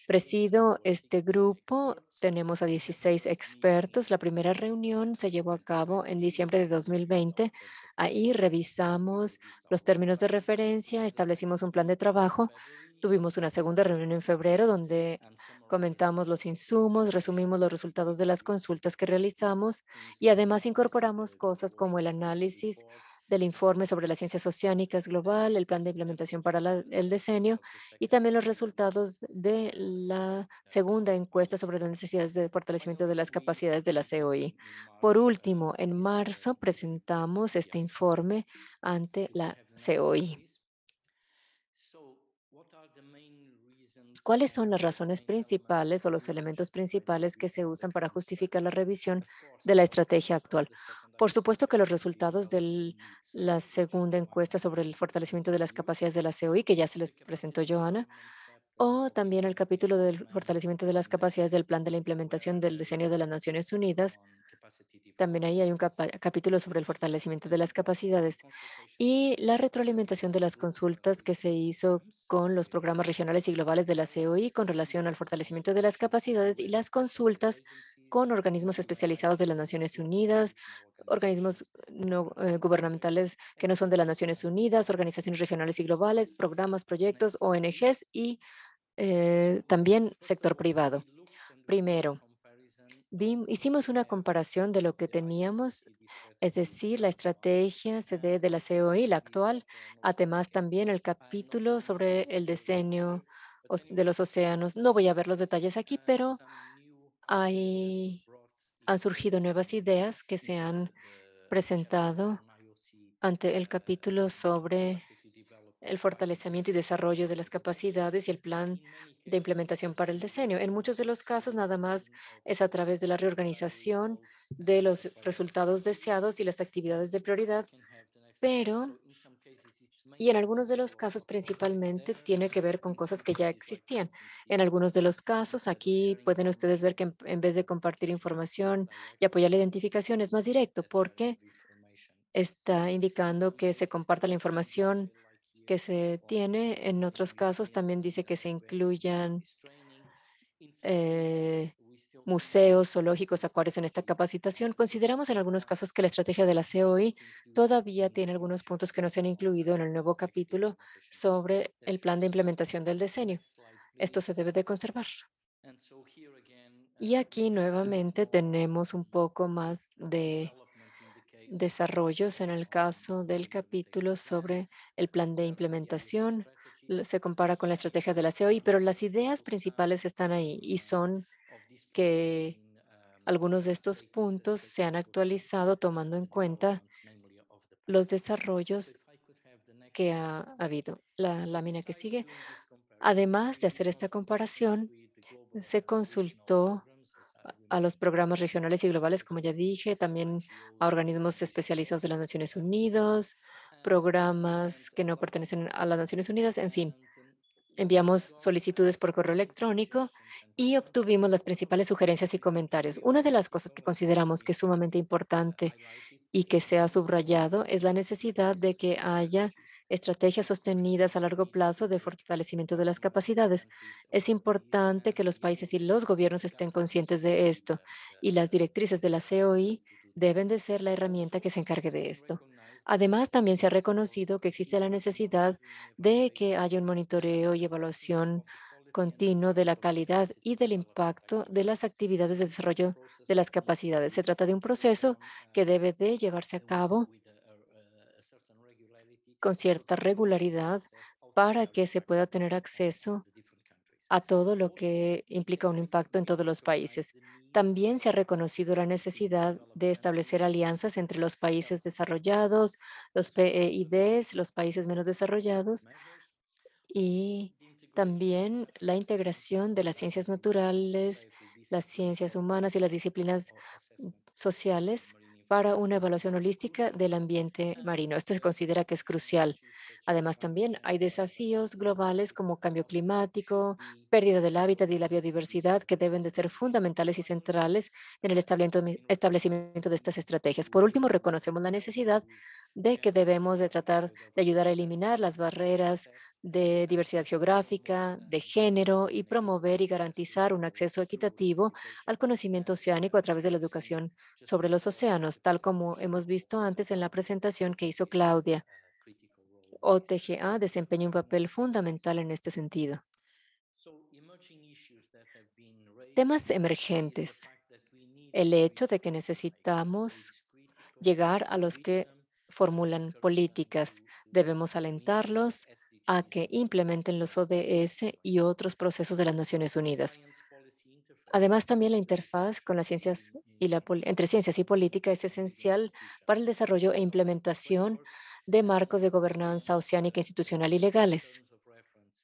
Presido este grupo. Tenemos a 16 expertos. La primera reunión se llevó a cabo en diciembre de 2020. Ahí revisamos los términos de referencia, establecimos un plan de trabajo. Tuvimos una segunda reunión en febrero donde comentamos los insumos, resumimos los resultados de las consultas que realizamos y además incorporamos cosas como el análisis del informe sobre las ciencias oceánicas global, el plan de implementación para el diseño y también los resultados de la segunda encuesta sobre las necesidades de fortalecimiento de las capacidades de la COI. Por último, en marzo presentamos este informe ante la COI. ¿Cuáles son las razones principales o los elementos principales que se usan para justificar la revisión de la estrategia actual? Por supuesto que los resultados de la segunda encuesta sobre el fortalecimiento de las capacidades de la COI, que ya se les presentó Joana, o también el capítulo del fortalecimiento de las capacidades del plan de la implementación del diseño de las Naciones Unidas. También ahí hay un capítulo sobre el fortalecimiento de las capacidades y la retroalimentación de las consultas que se hizo con los programas regionales y globales de la COI con relación al fortalecimiento de las capacidades y las consultas con organismos especializados de las Naciones Unidas, organismos no gubernamentales que no son de las Naciones Unidas, organizaciones regionales y globales, programas, proyectos, ONGs y también sector privado. Primero, hicimos una comparación de lo que teníamos, es decir, la estrategia CD de la COI, la actual, además también el capítulo sobre el diseño de los océanos. No voy a ver los detalles aquí, pero han surgido nuevas ideas que se han presentado ante el capítulo sobre el fortalecimiento y desarrollo de las capacidades y el plan de implementación para el diseño. En muchos de los casos, nada más es a través de la reorganización de los resultados deseados y las actividades de prioridad, pero, y en algunos de los casos principalmente tiene que ver con cosas que ya existían. En algunos de los casos, aquí pueden ustedes ver que en vez de compartir información y apoyar la identificación, es más directo porque está indicando que se comparta la información que se tiene. En otros casos también dice que se incluyan eh, museos, zoológicos, acuarios en esta capacitación. Consideramos en algunos casos que la estrategia de la COI todavía tiene algunos puntos que no se han incluido en el nuevo capítulo sobre el plan de implementación del diseño. Esto se debe de conservar. Y aquí nuevamente tenemos un poco más de desarrollos en el caso del capítulo sobre el plan de implementación. Se compara con la estrategia de la COI, pero las ideas principales están ahí y son que algunos de estos puntos se han actualizado tomando en cuenta los desarrollos que ha habido. La lámina que sigue, además de hacer esta comparación, se consultó a los programas regionales y globales, como ya dije, también a organismos especializados de las Naciones Unidas, programas que no pertenecen a las Naciones Unidas, en fin. Enviamos solicitudes por correo electrónico y obtuvimos las principales sugerencias y comentarios. Una de las cosas que consideramos que es sumamente importante y que se ha subrayado es la necesidad de que haya estrategias sostenidas a largo plazo de fortalecimiento de las capacidades. Es importante que los países y los gobiernos estén conscientes de esto y las directrices de la COI deben de ser la herramienta que se encargue de esto. Además, también se ha reconocido que existe la necesidad de que haya un monitoreo y evaluación continuo de la calidad y del impacto de las actividades de desarrollo de las capacidades. Se trata de un proceso que debe de llevarse a cabo con cierta regularidad para que se pueda tener acceso a todo lo que implica un impacto en todos los países. También se ha reconocido la necesidad de establecer alianzas entre los países desarrollados, los PEIDs, los países menos desarrollados y también la integración de las ciencias naturales, las ciencias humanas y las disciplinas sociales para una evaluación holística del ambiente marino. Esto se considera que es crucial. Además, también hay desafíos globales como cambio climático, pérdida del hábitat y la biodiversidad que deben de ser fundamentales y centrales en el establecimiento de estas estrategias. Por último, reconocemos la necesidad de que debemos de tratar de ayudar a eliminar las barreras de diversidad geográfica, de género y promover y garantizar un acceso equitativo al conocimiento oceánico a través de la educación sobre los océanos, tal como hemos visto antes en la presentación que hizo Claudia. OTGA desempeña un papel fundamental en este sentido. Temas emergentes. El hecho de que necesitamos llegar a los que formulan políticas. Debemos alentarlos a que implementen los ODS y otros procesos de las Naciones Unidas. Además, también la interfaz con las ciencias y entre ciencias y política es esencial para el desarrollo e implementación de marcos de gobernanza oceánica institucional y legales.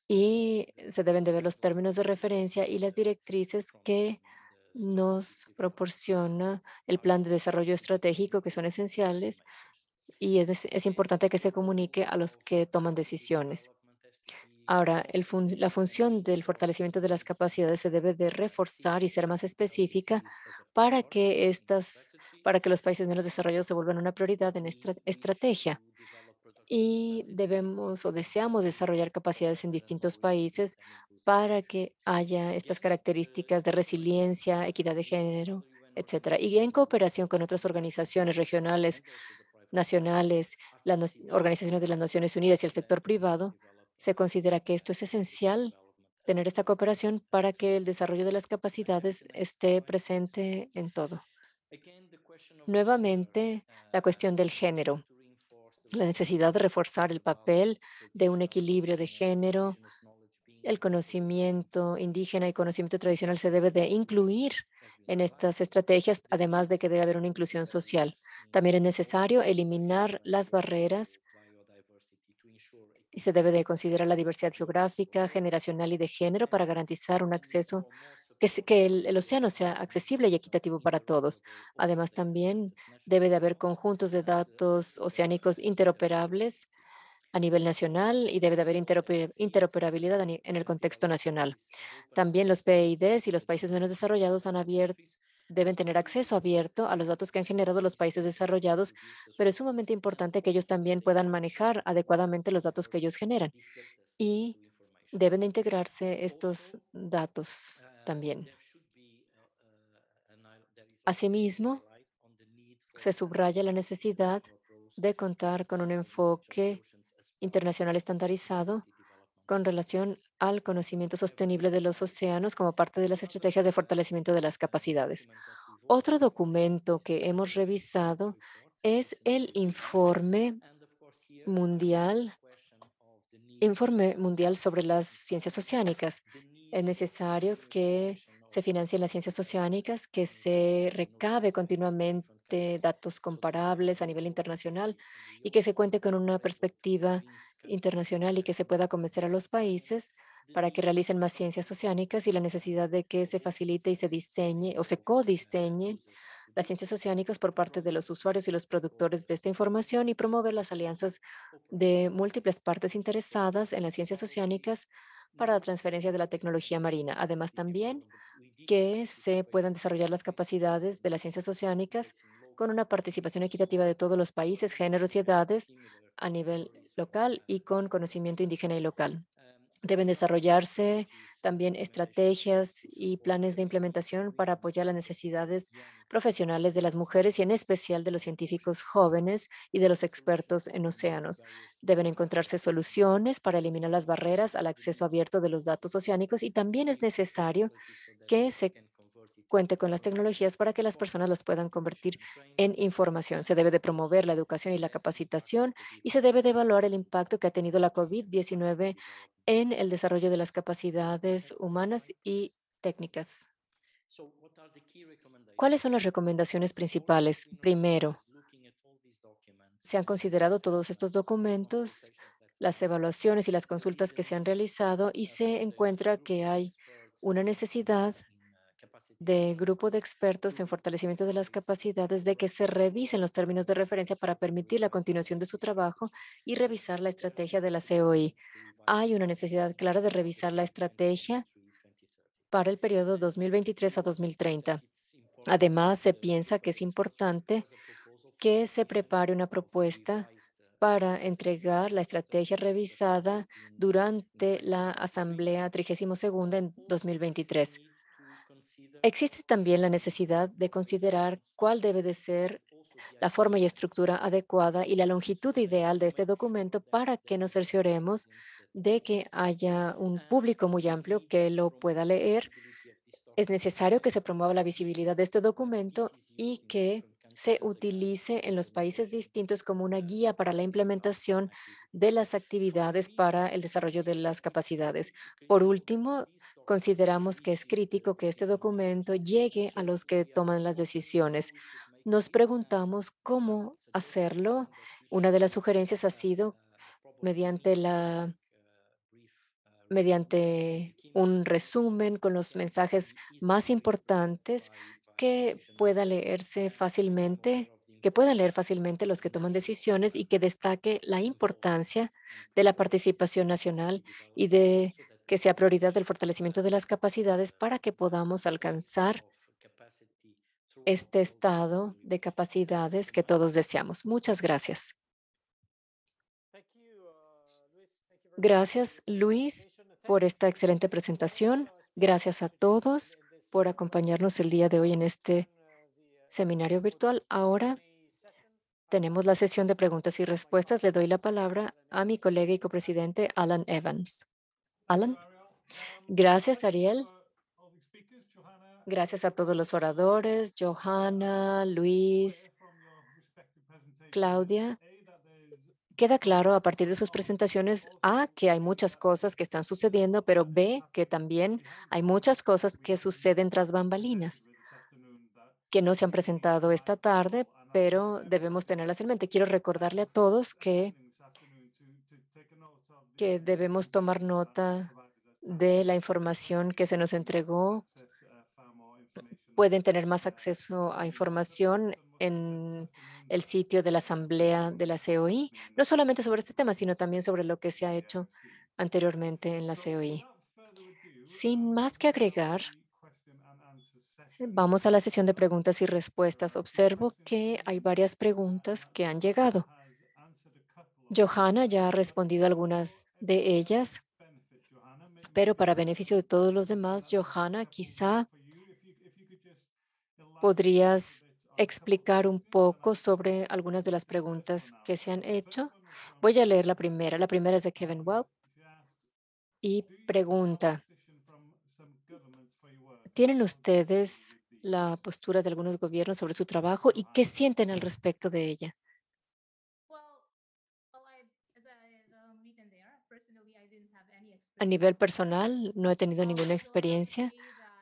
Y se deben de ver los términos de referencia y las directrices que nos proporciona el plan de desarrollo estratégico, que son esenciales, y es importante que se comunique a los que toman decisiones. Ahora, la función del fortalecimiento de las capacidades se debe de reforzar y ser más específica para que para que los países menos desarrollados se vuelvan una prioridad en esta estrategia. Y debemos o deseamos desarrollar capacidades en distintos países para que haya estas características de resiliencia, equidad de género, etcétera. Y en cooperación con otras organizaciones regionales, nacionales, organizaciones de las Naciones Unidas y el sector privado, se considera que esto es esencial, tener esta cooperación para que el desarrollo de las capacidades esté presente en todo. Nuevamente, la cuestión del género, la necesidad de reforzar el papel de un equilibrio de género, el conocimiento indígena y conocimiento tradicional se debe de incluir en estas estrategias, además de que debe haber una inclusión social. También es necesario eliminar las barreras y se debe de considerar la diversidad geográfica, generacional y de género para garantizar un acceso, que el océano sea accesible y equitativo para todos. Además, también debe de haber conjuntos de datos oceánicos interoperables a nivel nacional y debe de haber interoperabilidad en el contexto nacional. También los PIDs y los países menos desarrollados deben tener acceso abierto a los datos que han generado los países desarrollados, pero es sumamente importante que ellos también puedan manejar adecuadamente los datos que ellos generan y deben de integrarse estos datos también. Asimismo, se subraya la necesidad de contar con un enfoque internacional estandarizado con relación al conocimiento sostenible de los océanos como parte de las estrategias de fortalecimiento de las capacidades. Otro documento que hemos revisado es el mundial, informe mundial sobre las ciencias oceánicas. Es necesario que se financien las ciencias oceánicas, que se recabe continuamente datos comparables a nivel internacional y que se cuente con una perspectiva internacional y que se pueda convencer a los países para que realicen más ciencias oceánicas y la necesidad de que se facilite y se diseñe o se codiseñe las ciencias oceánicas por parte de los usuarios y los productores de esta información y promover las alianzas de múltiples partes interesadas en las ciencias oceánicas para la transferencia de la tecnología marina. Además, también que se puedan desarrollar las capacidades de las ciencias oceánicas con una participación equitativa de todos los países, géneros y edades a nivel local y con conocimiento indígena y local. Deben desarrollarse también estrategias y planes de implementación para apoyar las necesidades profesionales de las mujeres y en especial de los científicos jóvenes y de los expertos en océanos. Deben encontrarse soluciones para eliminar las barreras al acceso abierto de los datos oceánicos y también es necesario que se cuente con las tecnologías para que las personas las puedan convertir en información. Se debe de promover la educación y la capacitación y se debe de evaluar el impacto que ha tenido la COVID-19 en el desarrollo de las capacidades humanas y técnicas. ¿Cuáles son las recomendaciones principales? Primero, se han considerado todos estos documentos, las evaluaciones y las consultas que se han realizado y se encuentra que hay una necesidad de grupo de expertos en fortalecimiento de las capacidades de que se revisen los términos de referencia para permitir la continuación de su trabajo y revisar la estrategia de la COI. Hay una necesidad clara de revisar la estrategia para el periodo 2023 a 2030. Además, se piensa que es importante que se prepare una propuesta para entregar la estrategia revisada durante la Asamblea 32 en 2023. Existe también la necesidad de considerar cuál debe de ser la forma y estructura adecuada y la longitud ideal de este documento para que nos cercioremos de que haya un público muy amplio que lo pueda leer. Es necesario que se promueva la visibilidad de este documento y que se utilice en los países distintos como una guía para la implementación de las actividades para el desarrollo de las capacidades. Por último, consideramos que es crítico que este documento llegue a los que toman las decisiones. Nos preguntamos cómo hacerlo. Una de las sugerencias ha sido mediante mediante un resumen con los mensajes más importantes que pueda leerse fácilmente, que puedan leer fácilmente los que toman decisiones y que destaque la importancia de la participación nacional y de que sea prioridad del fortalecimiento de las capacidades para que podamos alcanzar este estado de capacidades que todos deseamos. Muchas gracias. Gracias, Luis, por esta excelente presentación. Gracias a todos por acompañarnos el día de hoy en este seminario virtual. Ahora tenemos la sesión de preguntas y respuestas. Le doy la palabra a mi colega y copresidente Alan Evans. Alan, gracias, Ariel. Gracias a todos los oradores, Johanna, Luis, Claudia. Queda claro a partir de sus presentaciones, A, que hay muchas cosas que están sucediendo, pero B, que también hay muchas cosas que suceden tras bambalinas, que no se han presentado esta tarde, pero debemos tenerlas en mente. Quiero recordarle a todos que debemos tomar nota de la información que se nos entregó. Pueden tener más acceso a información en el sitio de la Asamblea de la COI, no solamente sobre este tema, sino también sobre lo que se ha hecho anteriormente en la COI. Sin más que agregar, vamos a la sesión de preguntas y respuestas. Observo que hay varias preguntas que han llegado. Johanna ya ha respondido algunas de ellas, pero para beneficio de todos los demás, Johanna, quizá ¿podrías explicar un poco sobre algunas de las preguntas que se han hecho? Voy a leer la primera. La primera es de Kevin Welp y pregunta, ¿tienen ustedes la postura de algunos gobiernos sobre su trabajo y qué sienten al respecto de ella? A nivel personal, no he tenido ninguna experiencia,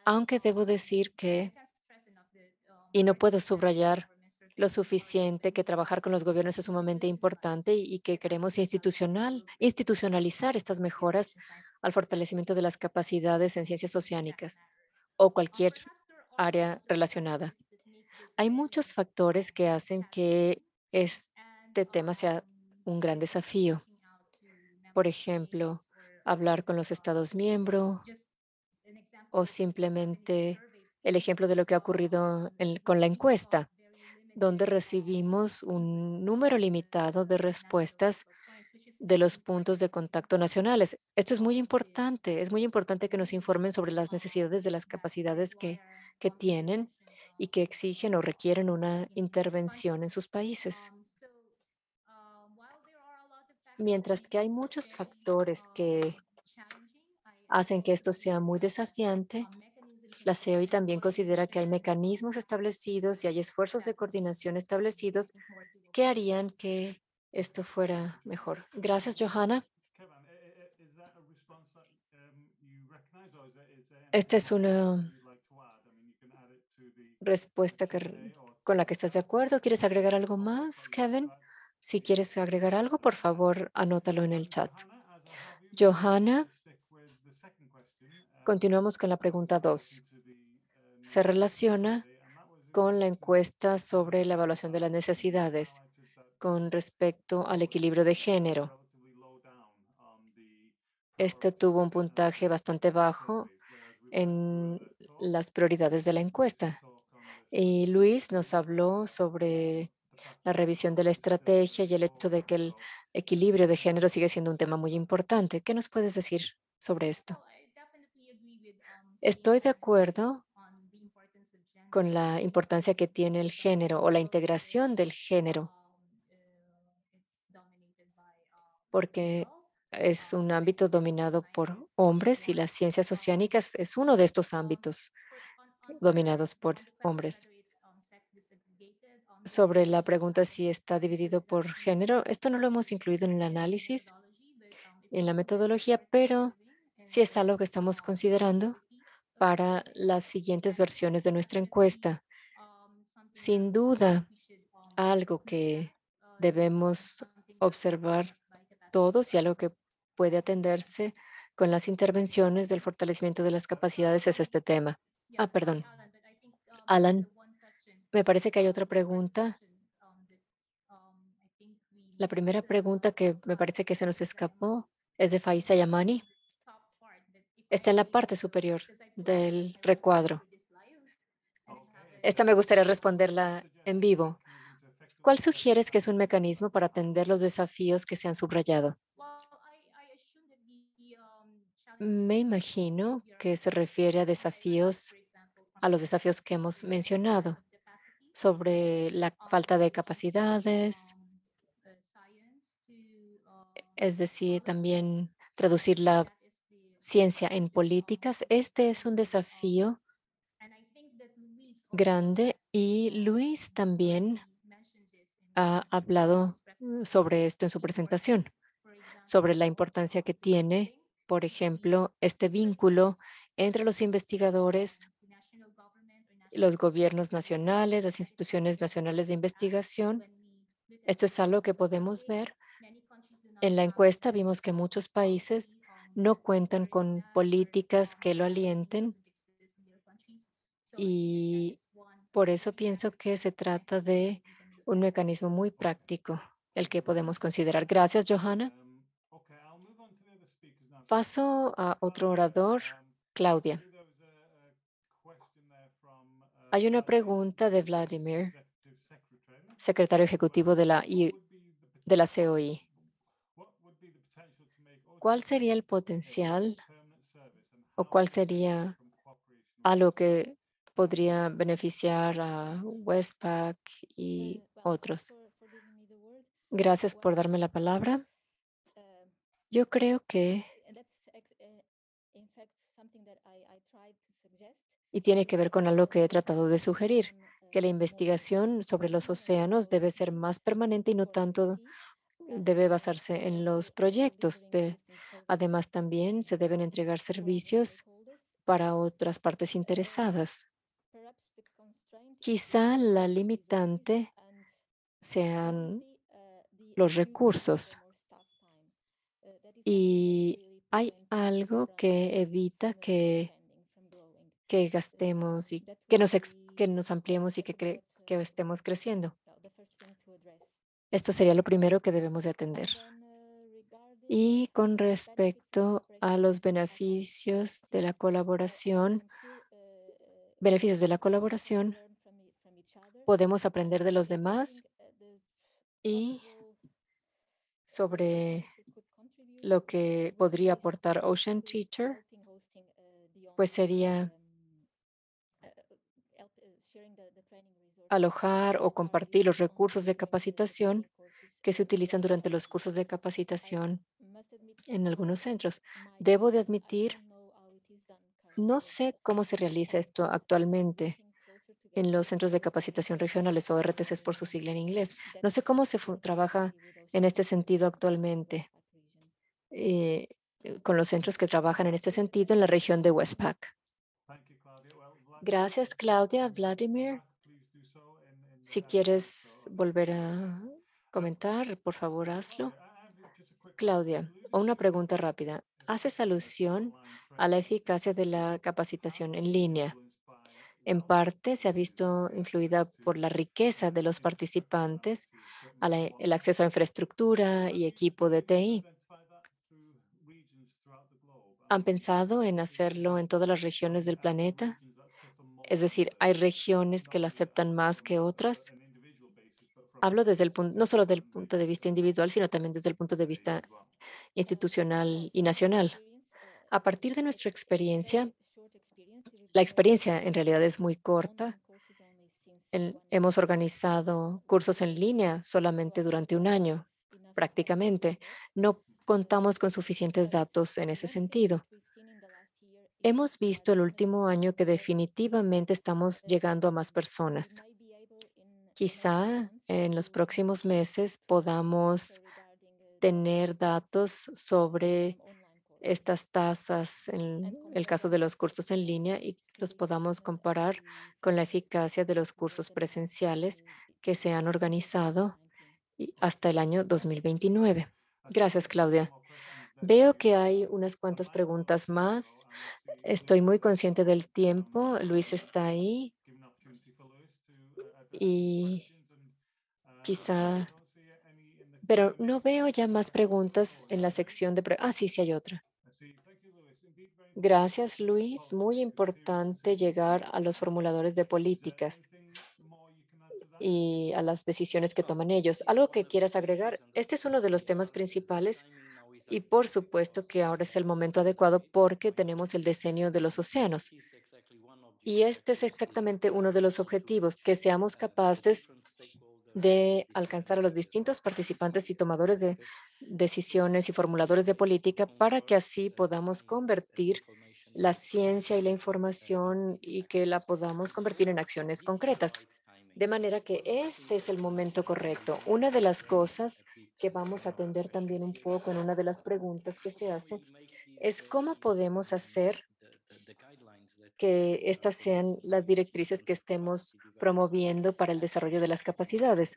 aunque debo decir que, y no puedo subrayar lo suficiente que trabajar con los gobiernos es sumamente importante y que queremos institucionalizar estas mejoras al fortalecimiento de las capacidades en ciencias oceánicas o cualquier área relacionada. Hay muchos factores que hacen que este tema sea un gran desafío. Por ejemplo, hablar con los Estados miembros o simplemente el ejemplo de lo que ha ocurrido con la encuesta, donde recibimos un número limitado de respuestas de los puntos de contacto nacionales. Esto es muy importante que nos informen sobre las necesidades de las capacidades que tienen y que exigen o requieren una intervención en sus países. Mientras que hay muchos factores que hacen que esto sea muy desafiante, la CEOI también considera que hay mecanismos establecidos y hay esfuerzos de coordinación establecidos que harían que esto fuera mejor. Gracias, Johanna. Kevin, is that a response that you recognize, or is there Esta anything es else that una you'd like to add? I mean, you can add it to the respuesta Q&A or con la to que estás de Kevin's acuerdo. ¿Quieres question. agregar algo Oh, más, sorry, yeah. Kevin? Si quieres agregar algo, por favor, anótalo en el chat. Johanna, as I have you, Johanna, let's stick with the second question, continuamos con la which is pregunta in relation 2. to the Se needs assessment relaciona survey, and that was in con la relation to encuesta sobre la equal evaluación de las salaries. And you necesidades highlighted that con the respecto al quality equilibrio de survey was género. relatively low down on the Este tuvo un priorities puntaje bastante bajo surveys, whereas we went through en a talk. las prioridades de la There was a encuesta. talk on the Y Luis nos strategy habló and sobre the fact la that revisión de la equality still is estrategia a y el hecho core de que factor el of equilibrio de género sigue siendo un tema muy importante. ¿Qué nos puedes decir sobre esto? Estoy de acuerdo con la importancia que tiene el género o la integración del género, porque es un ámbito dominado por hombres y las ciencias oceánicas es uno de estos ámbitos dominados por hombres. Sobre la pregunta si está dividido por género, esto no lo hemos incluido en el análisis, en la metodología, pero sí es algo que estamos considerando para las siguientes versiones de nuestra encuesta. Sin duda, algo que debemos observar todos y algo que puede atenderse con las intervenciones del fortalecimiento de las capacidades es este tema. Perdón. Alan, me parece que hay otra pregunta. La primera pregunta que me parece que se nos escapó es de Faiza Yamani. Está en la parte superior del recuadro. Esta me gustaría responderla en vivo. ¿Cuál sugieres que es un mecanismo para atender los desafíos que se han subrayado? Me imagino que se refiere a desafíos, a los desafíos que hemos mencionado, sobre la falta de capacidades, es decir, también traducir la ciencia en políticas. Este es un desafío grande y Luis también ha hablado sobre esto en su presentación, sobre la importancia que tiene, por ejemplo, este vínculo entre los investigadores, los gobiernos nacionales, las instituciones nacionales de investigación. Esto es algo que podemos ver. En la encuesta vimos que muchos países no cuentan con políticas que lo alienten y por eso pienso que se trata de un mecanismo muy práctico, el que podemos considerar. Gracias, Johanna. Okay, I'll move on to the other speakers now. Paso a otro orador, I Claudia. see there was a question there from Hay una Vladimir, pregunta de who's the Vladimir, executive secretary. secretario ejecutivo de la, What would be the de la potential? COI. What would be the potential to make ¿Cuál sería OCP el potencial a permanent service, and o how cuál would it benefit sería from cooperation with algo Westpac que podría and beneficiar a colleagues? Westpac y Well, thanks otros? for giving me the word. Gracias por Well, darme la palabra. uh, Yo creo que, and in fact something that I tried to suggest y tiene que ver con algo que he tratado de focus sugerir, on que la more investigación sobre los ongoing and océanos debe ser proactive más permanente y no for tanto OEC rather debe than basarse en los for proyectos. delivering existing services Además, también se deben entregar for other servicios stakeholders. para otras partes Uh, interesadas. Perhaps the constraint Quizá la is resources limitante and sean currently the los availability recursos. for more staff time. That is something that Y really hay prevents us algo que evita from expanding, from growing. que gastemos y That que would que be nos ampliemos y que estemos creciendo. the first thing to address. Esto sería lo primero que debemos de atender. And then regarding Y con the benefit from respecto a cooperation los with Westpac and beneficios de la colleagues, I colaboración, am sure beneficios de la we can colaboración, learn from each other, podemos aprender de los demás including the y possible sobre lo que podría aportar Ocean Teacher, pues sería alojar o compartir los recursos de capacitación que se utilizan durante los cursos de capacitación en algunos centros. Debo de admitir, no sé cómo se realiza esto actualmente en los centros de capacitación regionales o RTCs por su sigla en inglés. No sé cómo se trabaja en este sentido actualmente eh, con los centros que trabajan en este sentido en la región de Westpac. Gracias, Claudia. Vladimir, si quieres volver a comentar, por favor, hazlo. Claudia, una pregunta rápida. ¿Haces alusión a la eficacia de la capacitación en línea? En parte se ha visto influida por la riqueza de los participantes, el acceso a infraestructura y equipo de TI. ¿Han pensado en hacerlo en todas las regiones del planeta? Es decir, ¿hay regiones que lo aceptan más que otras? Hablo desde el punto, no solo del punto de vista individual, sino también desde el punto de vista institucional y nacional. A partir de nuestra experiencia, la experiencia en realidad es muy corta. Hemos organizado cursos en línea solamente durante un año, prácticamente. No contamos con suficientes datos en ese sentido. Hemos visto el último año que definitivamente estamos llegando a más personas. Quizá en los próximos meses podamos tener datos sobre estas tasas en el caso de los cursos en línea y los podamos comparar con la eficacia de los cursos presenciales que se han organizado hasta el año 2029. Gracias, Claudia. Veo que hay unas cuantas preguntas más. Estoy muy consciente del tiempo. Luis está ahí y quizá, pero no veo ya más preguntas en la sección de... sí, sí hay otra. Gracias, Luis. Muy importante llegar a los formuladores de políticas y a las decisiones que toman ellos. ¿Algo que quieras agregar? Este es uno de los temas principales y por supuesto que ahora es el momento adecuado porque tenemos el decenio de los océanos. Y este es exactamente uno de los objetivos, que seamos capaces de alcanzar a los distintos participantes y tomadores de decisiones y formuladores de política para que así podamos convertir la ciencia y la información y que la podamos convertir en acciones concretas. De manera que este es el momento correcto. Una de las cosas que vamos a atender también un poco en una de las preguntas que se hace es cómo podemos hacer que estas sean las directrices que estemos promoviendo para el desarrollo de las capacidades.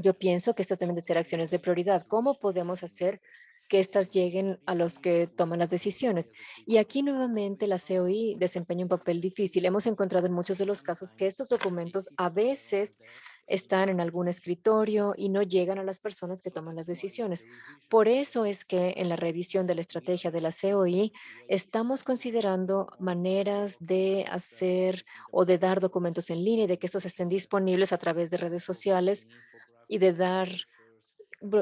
Yo pienso que estas deben de ser acciones de prioridad. ¿Cómo podemos hacer que estas lleguen a los que toman las decisiones? Y aquí nuevamente la COI desempeña un papel difícil. Hemos encontrado en muchos de los casos que estos documentos a veces están en algún escritorio y no llegan a las personas que toman las decisiones. Por eso es que en la revisión de la estrategia de la COI estamos considerando maneras de hacer o de dar documentos en línea y de que estos estén disponibles a través de redes sociales y de dar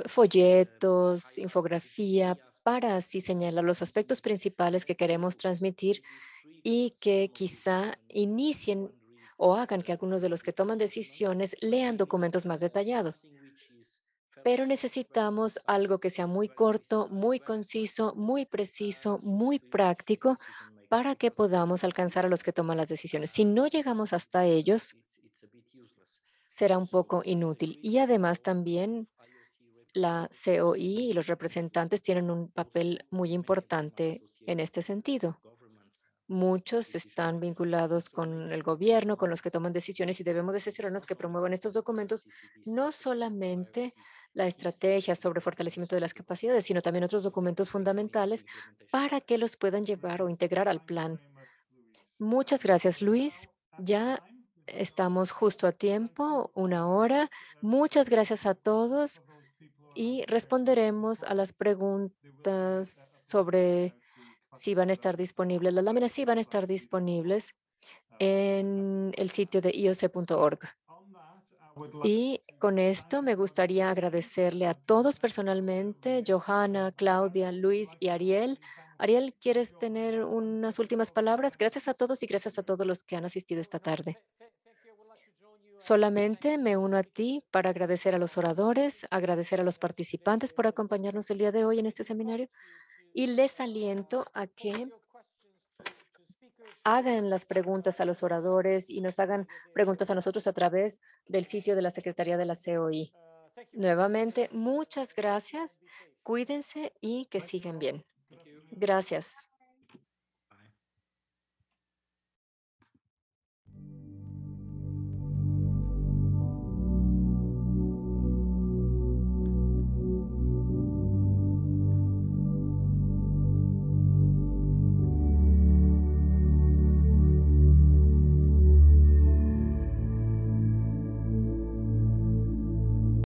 folletos, infografía, para así señalar los aspectos principales que queremos transmitir y que quizá inicien o hagan que algunos de los que toman decisiones lean documentos más detallados. Pero necesitamos algo que sea muy corto, muy conciso, muy preciso, muy práctico para que podamos alcanzar a los que toman las decisiones. Si no llegamos hasta ellos, será un poco inútil. Y además también la COI y los representantes tienen un papel muy importante en este sentido. Muchos están vinculados con el gobierno, con los que toman decisiones y debemos de asegurarnos que promuevan estos documentos, no solamente la estrategia sobre fortalecimiento de las capacidades, sino también otros documentos fundamentales para que los puedan llevar o integrar al plan. Muchas gracias, Luis. Ya estamos justo a tiempo, 1 hora. Muchas gracias a todos y responderemos a las preguntas sobre si van a estar disponibles. Las láminas sí van a estar disponibles en el sitio de ioc.org. Y con esto me gustaría agradecerle a todos personalmente, Johanna, Claudia, Luis y Ariel. Ariel, ¿quieres tener unas últimas palabras? Gracias a todos y gracias a todos los que han asistido esta tarde. Solamente me uno a ti para agradecer a los oradores, agradecer a los participantes por acompañarnos el día de hoy en este seminario y les aliento a que hagan las preguntas a los oradores y nos hagan preguntas a nosotros a través del sitio de la Secretaría de la COI. Nuevamente, muchas gracias. Cuídense y que sigan bien. Gracias.